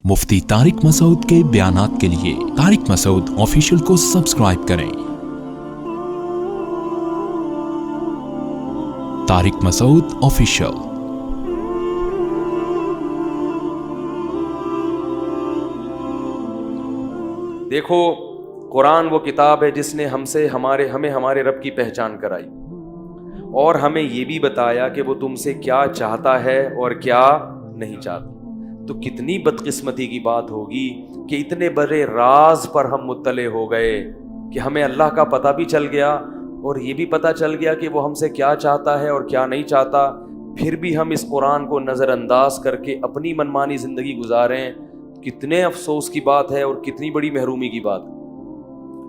مفتی طارق مسعود کے بیانات کے لیے طارق مسعود آفیشیل کو سبسکرائب کریں۔ طارق مسعود آفیشیل۔ دیکھو، قرآن وہ کتاب ہے جس نے ہمیں ہمارے رب کی پہچان کرائی اور ہمیں یہ بھی بتایا کہ وہ تم سے کیا چاہتا ہے اور کیا نہیں چاہتا۔ تو کتنی بدقسمتی کی بات ہوگی کہ اتنے بڑے راز پر ہم مطلع ہو گئے کہ ہمیں اللہ کا پتہ بھی چل گیا اور یہ بھی پتہ چل گیا کہ وہ ہم سے کیا چاہتا ہے اور کیا نہیں چاہتا، پھر بھی ہم اس قرآن کو نظر انداز کر کے اپنی منمانی زندگی گزاریں۔ کتنے افسوس کی بات ہے اور کتنی بڑی محرومی کی بات۔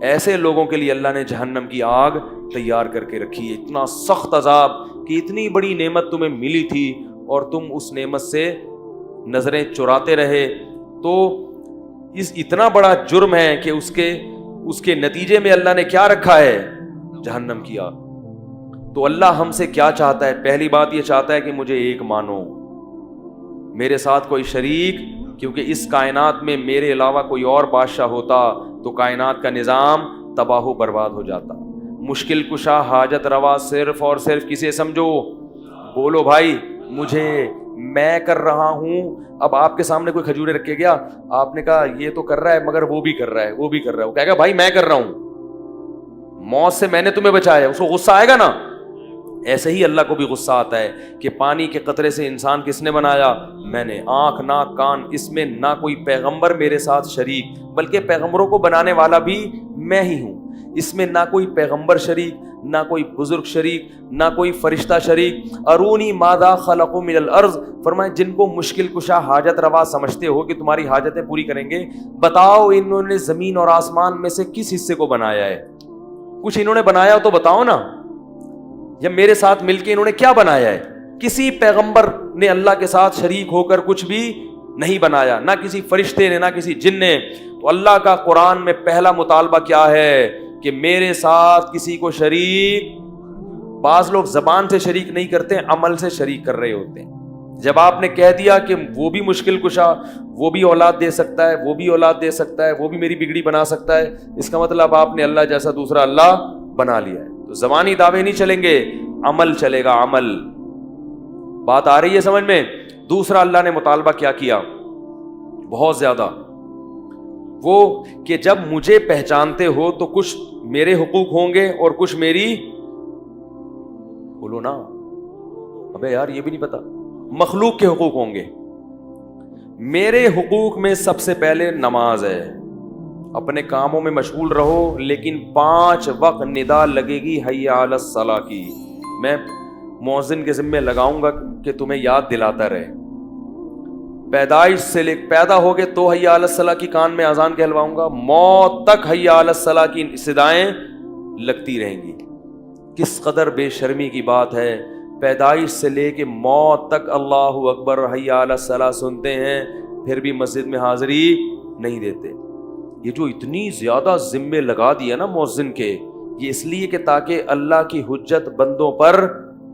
ایسے لوگوں کے لیے اللہ نے جہنم کی آگ تیار کر کے رکھی ہے، اتنا سخت عذاب کہ اتنی بڑی نعمت تمہیں ملی تھی اور تم اس نعمت سے نظریں چراتے رہے، تو اتنا بڑا جرم ہے کہ اس کے نتیجے میں اللہ نے کیا رکھا ہے؟ جہنم کی آگ۔ تو اللہ ہم سے کیا چاہتا ہے؟ پہلی بات یہ چاہتا ہے کہ مجھے ایک مانو، میرے ساتھ کوئی شریک، کیونکہ اس کائنات میں میرے علاوہ کوئی اور بادشاہ ہوتا تو کائنات کا نظام تباہ و برباد ہو جاتا۔ مشکل کشا حاجت روا صرف اور صرف کسے سمجھو؟ بولو بھائی، مجھے، میں کر رہا ہوں۔ اب آپ کے سامنے کوئی کھجورے رکھ کے گیا، آپ نے کہا یہ تو کر رہا ہے مگر وہ بھی کر رہا ہے، وہ بھی کر رہا ہے، وہ کہے گا بھائی میں کر رہا ہوں، موت سے میں نے تمہیں بچایا، اس کو غصہ آئے گا نا۔ ایسے ہی اللہ کو بھی غصہ آتا ہے کہ پانی کے قطرے سے انسان کس نے بنایا؟ میں نے۔ آنکھ ناک کان، اس میں نہ کوئی پیغمبر میرے ساتھ شریک، بلکہ پیغمبروں کو بنانے والا بھی میں ہی ہوں۔ اس میں نہ کوئی پیغمبر شریک، نہ کوئی بزرگ شریک، نہ کوئی فرشتہ شریک۔ ارونی ماذا خلقوا من الارض، فرمائے جن کو مشکل کشا حاجت روا سمجھتے ہو کہ تمہاری حاجتیں پوری کریں گے، بتاؤ انہوں نے زمین اور آسمان میں سے کس حصے کو بنایا ہے؟ کچھ انہوں نے بنایا تو بتاؤ نا، یا میرے ساتھ مل کے انہوں نے کیا بنایا ہے؟ کسی پیغمبر نے اللہ کے ساتھ شریک ہو کر کچھ بھی نہیں بنایا، نہ کسی فرشتے نے، نہ کسی جن نے۔ تو اللہ کا قرآن میں پہلا مطالبہ کیا ہے کہ میرے ساتھ کسی کو شریک، بعض لوگ زبان سے شریک نہیں کرتے، عمل سے شریک کر رہے ہوتے ہیں۔ جب آپ نے کہہ دیا کہ وہ بھی مشکل کشا، وہ بھی اولاد دے سکتا ہے، وہ بھی اولاد دے سکتا ہے، وہ بھی میری بگڑی بنا سکتا ہے، اس کا مطلب آپ نے اللہ جیسا دوسرا اللہ بنا لیا ہے۔ تو زبانی دعوے نہیں چلیں گے، عمل چلے گا، عمل۔ بات آ رہی ہے سمجھ میں؟ دوسرا اللہ نے مطالبہ کیا کیا؟ بہت زیادہ، وہ کہ جب مجھے پہچانتے ہو تو کچھ میرے حقوق ہوں گے اور کچھ میری، بولو نا، ابے یار یہ بھی نہیں پتا، مخلوق کے حقوق ہوں گے۔ میرے حقوق میں سب سے پہلے نماز ہے۔ اپنے کاموں میں مشغول رہو، لیکن 5 وقت ندا لگے گی حی علی الصلاۃ کی، میں مؤذن کے ذمے لگاؤں گا کہ تمہیں یاد دلاتا رہے۔ پیدائش سے لے پیدا ہوگے تو حی علی الصلاۃ کی کان میں اذان کہلواؤں گا، موت تک حی علی الصلاۃ کی صدائیں لگتی رہیں گی۔ کس قدر بے شرمی کی بات ہے، پیدائش سے لے کے موت تک اللہ اکبر حی علی الصلاۃ سنتے ہیں، پھر بھی مسجد میں حاضری نہیں دیتے۔ یہ جو اتنی زیادہ ذمے لگا دیا نا مؤذن کے، یہ اس لیے کہ تاکہ اللہ کی حجت بندوں پر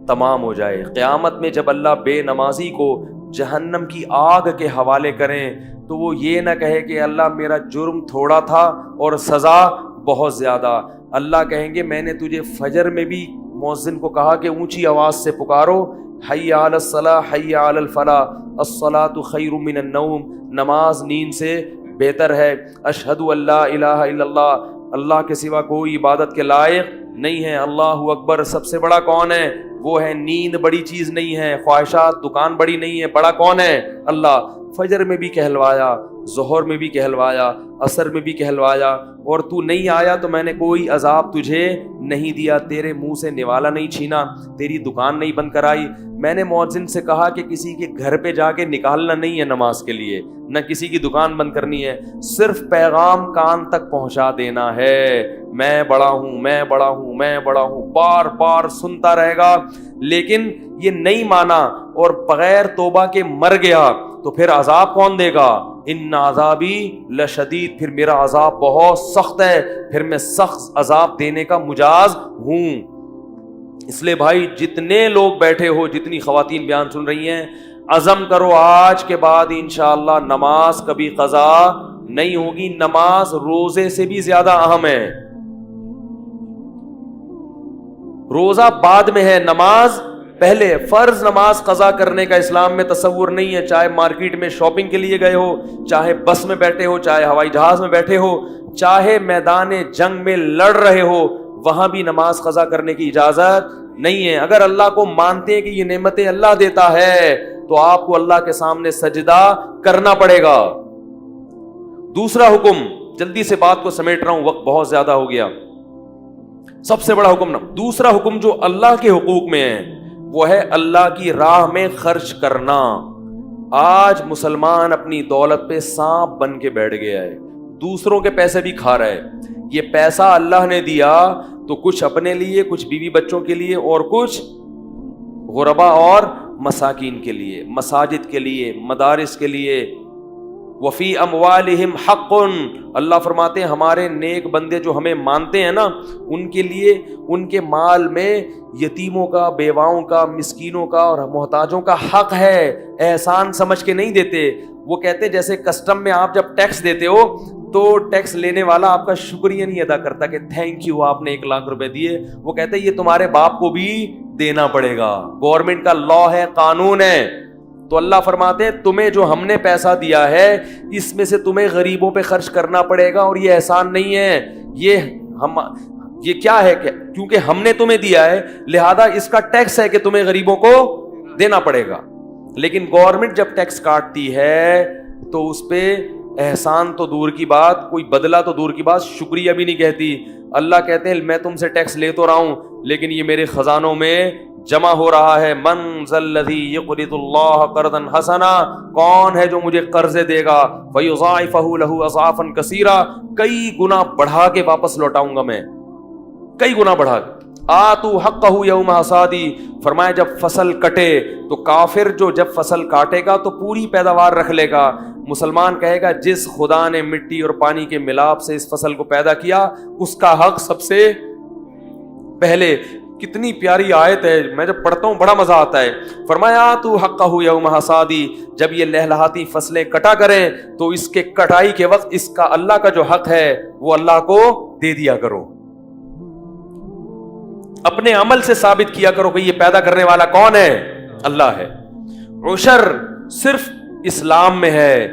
تمام ہو جائے۔ قیامت میں جب اللہ بے نمازی کو جہنم کی آگ کے حوالے کریں تو وہ یہ نہ کہے کہ اللہ میرا جرم تھوڑا تھا اور سزا بہت زیادہ۔ اللہ کہیں گے میں نے تجھے فجر میں بھی مؤذن کو کہا کہ اونچی آواز سے پکارو، حی علی الصلاۃ حی علی الفلاح، الصلاۃ خیر من النوم، نماز نیند سے بہتر ہے۔ اشہد ان لا الہ الا اللہ، اللہ کے سوا کوئی عبادت کے لائق نہیں ہے۔ اللہ اکبر، سب سے بڑا کون ہے؟ وہ ہے۔ نیند بڑی چیز نہیں ہے، خواہشات دکان بڑی نہیں ہے، بڑا کون ہے؟ اللہ۔ فجر میں بھی کہلوایا، ظہر میں بھی کہلوایا، عصر میں بھی کہلوایا، اور تو نہیں آیا تو میں نے کوئی عذاب تجھے نہیں دیا، تیرے منہ سے نوالا نہیں چھینا، تیری دکان نہیں بند کرائی۔ میں نے مؤذن سے کہا کہ کسی کے گھر پہ جا کے نکالنا نہیں ہے نماز کے لیے، نہ کسی کی دکان بند کرنی ہے، صرف پیغام کان تک پہنچا دینا ہے، میں بڑا ہوں، میں بڑا ہوں، میں بڑا ہوں، بار بار سنتا رہے گا۔ لیکن یہ نہیں مانا اور بغیر توبہ کے مر گیا تو پھر عذاب کون دے گا؟ ان عذابی لشدید، پھر میرا عذاب بہت سخت ہے، پھر میں سخت عذاب دینے کا مجاز ہوں۔ اس لیے بھائی جتنے لوگ بیٹھے ہو، جتنی خواتین بیان سن رہی ہیں، عزم کرو آج کے بعد انشاءاللہ نماز کبھی قضا نہیں ہوگی. نماز روزے سے بھی زیادہ اہم ہے. روزہ بعد میں ہے, نماز پہلے. فرض نماز قضا کرنے کا اسلام میں تصور نہیں ہے. چاہے مارکیٹ میں شاپنگ کے لیے گئے ہو, چاہے بس میں بیٹھے ہو, چاہے ہوائی جہاز میں بیٹھے ہو, چاہے میدان جنگ میں لڑ رہے ہو, وہاں بھی نماز قضا کرنے کی اجازت نہیں ہے. اگر اللہ کو مانتے ہیں کہ یہ نعمتیں اللہ دیتا ہے تو آپ کو اللہ کے سامنے سجدہ کرنا پڑے گا. دوسرا حکم, جلدی سے بات کو سمیٹ رہا ہوں, وقت بہت زیادہ ہو گیا. سب سے بڑا حکم, دوسرا حکم جو اللہ کے حقوق میں ہے وہ ہے اللہ کی راہ میں خرچ کرنا. آج مسلمان اپنی دولت پہ سانپ بن کے بیٹھ گیا ہے, دوسروں کے پیسے بھی کھا رہا ہے. یہ پیسہ اللہ نے دیا تو کچھ اپنے لیے, کچھ بیوی بچوں کے لیے, اور کچھ غربا اور مساکین کے لیے, مساجد کے لیے, مدارس کے لیے. وفی اموالہم حق, اللہ فرماتے ہیں ہمارے نیک بندے جو ہمیں مانتے ہیں نا, ان کے لیے ان کے مال میں یتیموں کا, بیواؤں کا, مسکینوں کا اور محتاجوں کا حق ہے. احسان سمجھ کے نہیں دیتے. وہ کہتے ہیں جیسے کسٹم میں آپ جب ٹیکس دیتے ہو تو ٹیکس لینے والا آپ کا شکریہ نہیں ادا کرتا کہ تھینک یو آپ نے 1 لاکھ روپے دیے. وہ کہتے ہیں یہ تمہارے باپ کو بھی دینا پڑے گا, گورنمنٹ کا لا ہے, قانون ہے. تو اللہ فرماتے ہیں تمہیں جو ہم نے پیسہ دیا ہے اس میں سے تمہیں غریبوں پہ خرچ کرنا پڑے گا, اور یہ احسان نہیں ہے, یہ کیا ہے کہ کیونکہ ہم نے تمہیں دیا ہے لہذا اس کا ٹیکس ہے کہ تمہیں غریبوں کو دینا پڑے گا. لیکن گورنمنٹ جب ٹیکس کاٹتی ہے تو اس پہ احسان تو دور کی بات, کوئی بدلہ تو دور کی بات, شکریہ بھی نہیں کہتی. اللہ کہتے ہیں میں تم سے ٹیکس لے تو رہا ہوں لیکن یہ میرے خزانوں میں جمع ہو رہا ہے. من ذا الذی یقرض اللہ قرضا حسنا, کون ہے جو مجھے قرضے دے گا, فیضاعفہ لہ اضعافا کثیرا, کئی گنا بڑھا کے واپس لوٹاؤں گا میں, کئی گنا بڑھا کے. آتوا حقہ یوم حصادی, فرمایا جب فصل کٹے تو کافر جو جب فصل کاٹے گا تو پوری پیداوار رکھ لے گا. مسلمان کہے گا جس خدا نے مٹی اور پانی کے ملاپ سے اس فصل کو پیدا کیا اس کا حق سب سے پہلے. کتنی پیاری آیت ہے, میں جب پڑھتا ہوں بڑا مزہ آتا ہے. فرمایا تو حقہ یوم حصادی, جب یہ لہلہاتی فصلیں کٹا کریں تو اس کے کٹائی کے وقت اس کا اللہ کا جو حق ہے وہ اللہ کو دے دیا کرو. اپنے عمل سے ثابت کیا کرو کہ یہ پیدا کرنے والا کون ہے, اللہ ہے. عشر صرف اسلام میں ہے,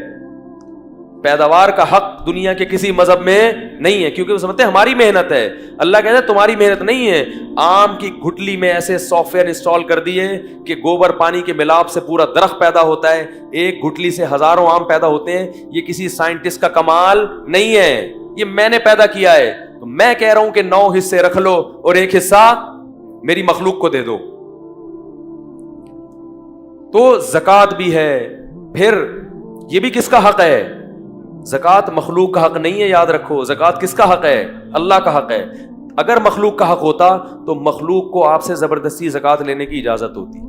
پیداوار کا حق دنیا کے کسی مذہب میں نہیں ہے, کیونکہ وہ سمجھتے ہیں ہماری محنت ہے. اللہ کہتا ہے تمہاری محنت نہیں ہے. آم کی گھٹلی میں ایسے سافٹ ویئر انسٹال کر دیے کہ گوبر پانی کے ملاپ سے پورا درخت پیدا ہوتا ہے, ایک گھٹلی سے ہزاروں آم پیدا ہوتے ہیں. یہ کسی سائنٹسٹ کا کمال نہیں ہے, یہ میں نے پیدا کیا ہے. تو میں کہہ رہا ہوں کہ 9 حصے رکھ لو اور 1 حصہ میری مخلوق کو دے دو. تو زکوٰۃ بھی ہے. پھر یہ بھی کس کا حق ہے, زکوٰۃ مخلوق کا حق نہیں ہے, یاد رکھو. زکوٰۃ کس کا حق ہے, اللہ کا حق ہے. اگر مخلوق کا حق ہوتا تو مخلوق کو آپ سے زبردستی زکوٰۃ لینے کی اجازت ہوتی.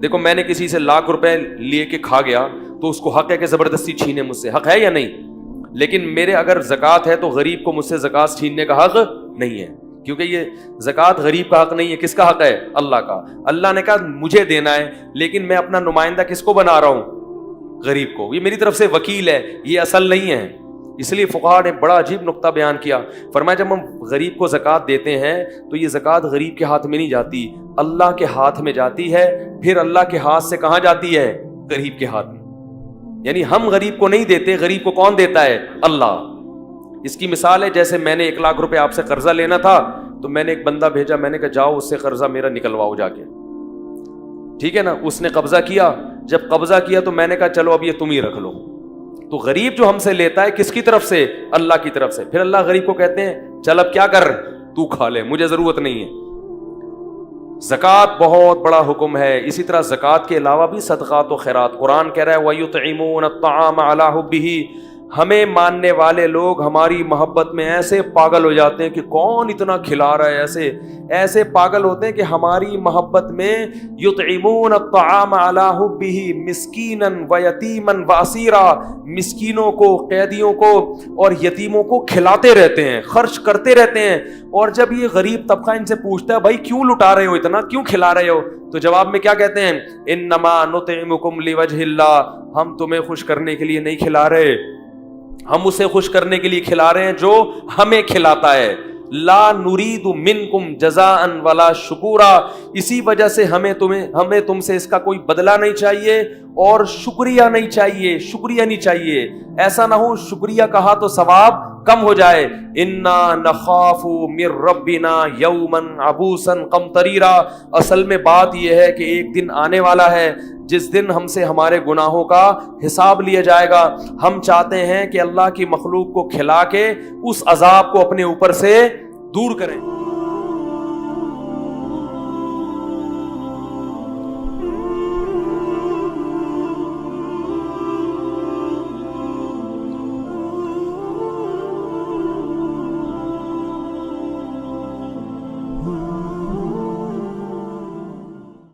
دیکھو میں نے کسی سے 1 لاکھ روپے لے کے کھا گیا تو اس کو حق ہے کہ زبردستی چھینے مجھ سے, حق ہے یا نہیں؟ لیکن میرے اگر زکوٰۃ ہے تو غریب کو مجھ سے زکوٰۃ چھیننے کا حق نہیں ہے, کیونکہ یہ زکوٰۃ غریب کا حق نہیں ہے. کس کا حق ہے, اللہ کا. اللہ نے کہا مجھے دینا ہے, لیکن میں اپنا نمائندہ کس کو بنا رہا ہوں, غریب کو. یہ میری طرف سے وکیل ہے, یہ اصل نہیں ہے. اس لیے فقہاء نے بڑا عجیب نقطہ بیان کیا. فرمایا جب ہم غریب کو زکوٰۃ دیتے ہیں تو یہ زکوٰۃ غریب کے ہاتھ میں نہیں جاتی, اللہ کے ہاتھ میں جاتی ہے. پھر اللہ کے ہاتھ سے کہاں جاتی ہے, غریب کے ہاتھ میں. یعنی ہم غریب کو نہیں دیتے, غریب کو کون دیتا ہے, اللہ. اس کی مثال ہے جیسے میں نے 1 لاکھ روپے آپ سے قرضہ لینا تھا تو میں نے ایک بندہ بھیجا, میں نے کہا جاؤ اس سے قرضہ میرا نکلواؤ جا کے, ٹھیک ہے نا. اس نے قبضہ کیا, جب قبضہ کیا تو میں نے کہا چلو اب یہ تم ہی رکھ لو. تو غریب جو ہم سے لیتا ہے کس کی طرف سے, اللہ کی طرف سے. پھر اللہ غریب کو کہتے ہیں چل اب کیا کر, تو کھا لے, مجھے ضرورت نہیں ہے. زکوٰۃ بہت بڑا حکم ہے. اسی طرح زکوٰۃ کے علاوہ بھی صدقات و خیرات. قرآن کہہ رہا ہے وَيُطْعِمُونَ الطَّعَامَ عَلَىٰ حُبِّهِ, ہمیں ماننے والے لوگ ہماری محبت میں ایسے پاگل ہو جاتے ہیں کہ کون اتنا کھلا رہا ہے، ایسے پاگل ہوتے ہیں کہ ہماری محبت میں یطعمون الطعام علی حبہ مسکینا و یتیما و اسیرا، مسکینوں کو، قیدیوں کو اور یتیموں کو کھلاتے رہتے ہیں، خرچ کرتے رہتے ہیں۔ اور جب یہ غریب طبقہ ان سے پوچھتا ہے بھائی کیوں لٹا رہے ہو اتنا، کیوں کھلا رہے ہو، تو جواب میں کیا کہتے ہیں؟ انما نطعمکم لوجہ اللہ، ہم تمہیں خوش کرنے کے لیے نہیں کھلا رہے، ہم اسے خوش کرنے کے لیے کھلا رہے ہیں جو ہمیں کھلاتا ہے۔ لا نرید منکم جزاء ولا شکورا، اسی وجہ سے ہمیں تم سے اس کا کوئی بدلہ نہیں چاہیے اور شکریہ نہیں چاہیے، شکریہ نہیں چاہیے۔ ایسا نہ ہو شکریہ کہا تو ثواب کم ہو جائے۔ انا نخاف من ربنا یوما عبوسا قمطریرا، اصل میں بات یہ ہے کہ ایک دن آنے والا ہے جس دن ہم سے ہمارے گناہوں کا حساب لیا جائے گا۔ ہم چاہتے ہیں کہ اللہ کی مخلوق کو کھلا کے اس عذاب کو اپنے اوپر سے دور کریں۔